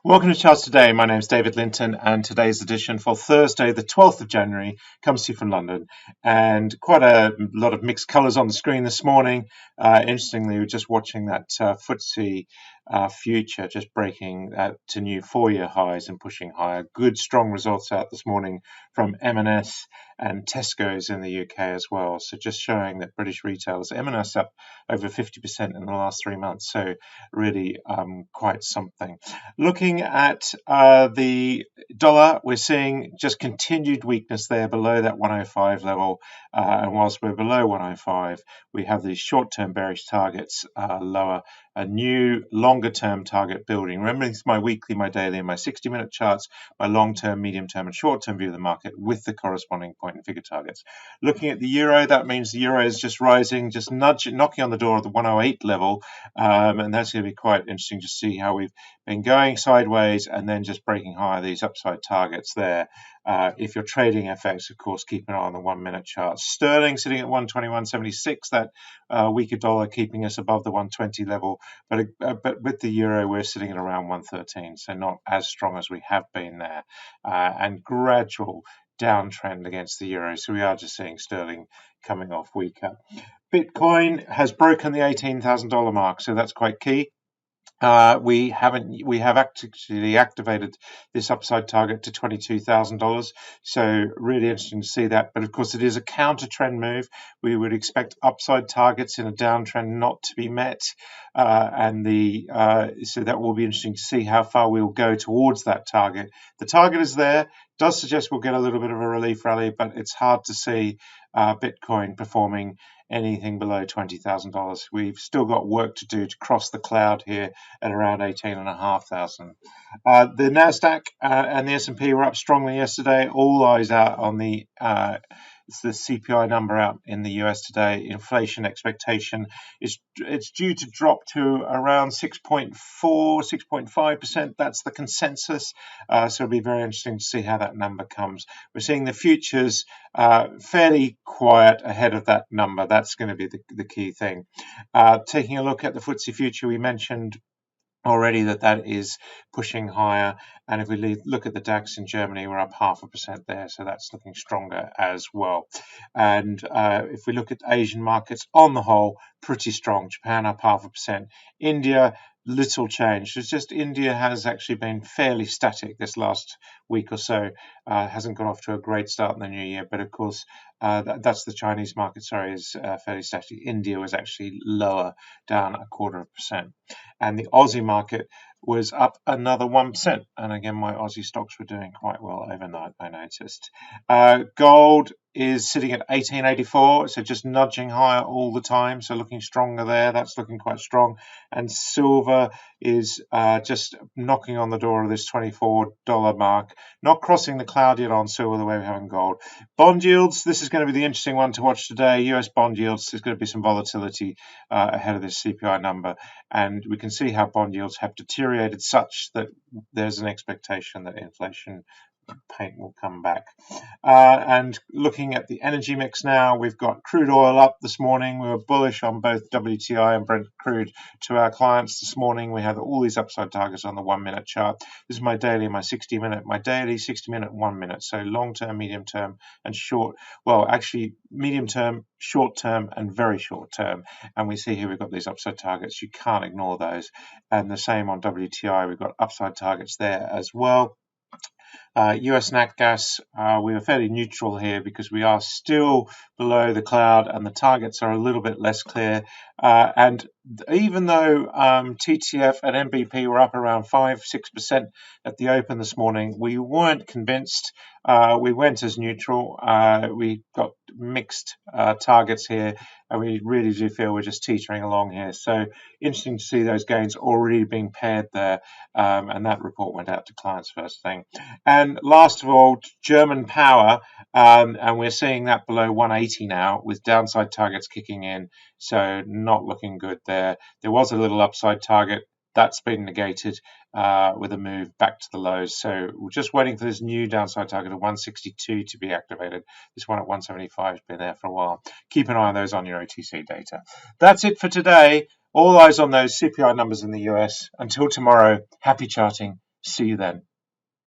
Welcome to Charts Today. My name is David Linton, and today's edition for Thursday, the 12th of January, comes to you from London. And quite a lot of mixed colours on the screen this morning. Interestingly, we're just watching that FTSE future just breaking to new four-year highs and pushing higher. Good, strong results out this morning from M&S and Tesco's in the UK as well. So just showing that British retailers, M&S up over 50% in the last 3 months. So really quite something. Looking at the dollar, we're seeing just continued weakness there below that 105 level. And whilst we're below 105, we have these short-term bearish targets lower, a new longer-term target building. Remember, it's my weekly, my daily, and my 60-minute charts, my long-term, medium-term, and short-term view of the market with the corresponding point and figure targets. Looking at the euro, that means the euro is just rising, just knocking on the door of the 108 level, and that's going to be quite interesting to see how we've been going sideways and then just breaking higher these upside targets there. If you're trading FX, of course, keep an eye on the 1 minute chart. Sterling sitting at 121.76, that weaker dollar keeping us above the 120 level, but with the euro we're sitting at around 113, so not as strong as we have been there, and gradual downtrend against the euro, so we are just seeing sterling coming off weaker. Bitcoin has broken the $18,000 mark, so that's quite key. We have actually activated this upside target to $22,000, so really interesting to see that. But of course, it is a counter trend move. We would expect upside targets in a downtrend not to be met, so that will be interesting to see how far we will go towards that target. The target is there. Does suggest we'll get a little bit of a relief rally, but it's hard to see Bitcoin performing anything below $20,000. We've still got work to do to cross the cloud here at around 18,500. The Nasdaq and the S&P were up strongly yesterday. All eyes out on the CPI number out in the US today. Inflation expectation is it's due to drop to around 6.4, 6.5%. That's the consensus. So it'll be very interesting to see how that number comes. We're seeing the futures fairly quiet ahead of that number. That's going to be the key thing. Taking a look at the FTSE future, we mentioned already that is pushing higher, and if we look at the DAX in Germany, we're up 0.5% there, so that's looking stronger as well. And if we look at Asian markets on the whole, pretty strong. Japan up 0.5%. India, little change. It's just India has actually been fairly static this last week or so. Hasn't got off to a great start in the new year, but of course that's the Chinese market, is fairly static. India was actually lower, down 0.25%. And the Aussie market was up another 1%. And again, my Aussie stocks were doing quite well overnight, I noticed. Gold is sitting at 1884, so just nudging higher all the time, so looking stronger there. That's looking quite strong. And silver is just knocking on the door of this $24 mark, not crossing the cloud yet on silver the way we have in gold. Bond yields, this is going to be the interesting one to watch today. US bond yields, there's going to be some volatility ahead of this CPI number, and we can see how bond yields have deteriorated such that there's an expectation that inflation paint will come back. And looking at the energy mix now, we've got crude oil up this morning. We were bullish on both WTI and Brent crude to our clients this morning. We have all these upside targets on the 1 minute chart. This is my daily, my 60 minute, my daily 60 minute, 1 minute. So long term, medium term, and short. Well, actually, medium term, short term, and very short term. And we see here we've got these upside targets. You can't ignore those. And the same on WTI. We've got upside targets there as well. US nat gas, we are fairly neutral here because we are still below the cloud and the targets are a little bit less clear. And even though TTF and MBP were up around 5-6% at the open this morning, we weren't convinced. We went as neutral. We got mixed targets here, and we really do feel we're just teetering along here. So interesting to see those gains already being paired there, and that report went out to clients first thing. And last of all, German power, and we're seeing that below 180 now with downside targets kicking in, so not looking good there. There was a little upside target. That's been negated with a move back to the lows. So we're just waiting for this new downside target of 162 to be activated. This one at 175 has been there for a while. Keep an eye on those on your OTC data. That's it for today. All eyes on those CPI numbers in the US. Until tomorrow, happy charting. See you then.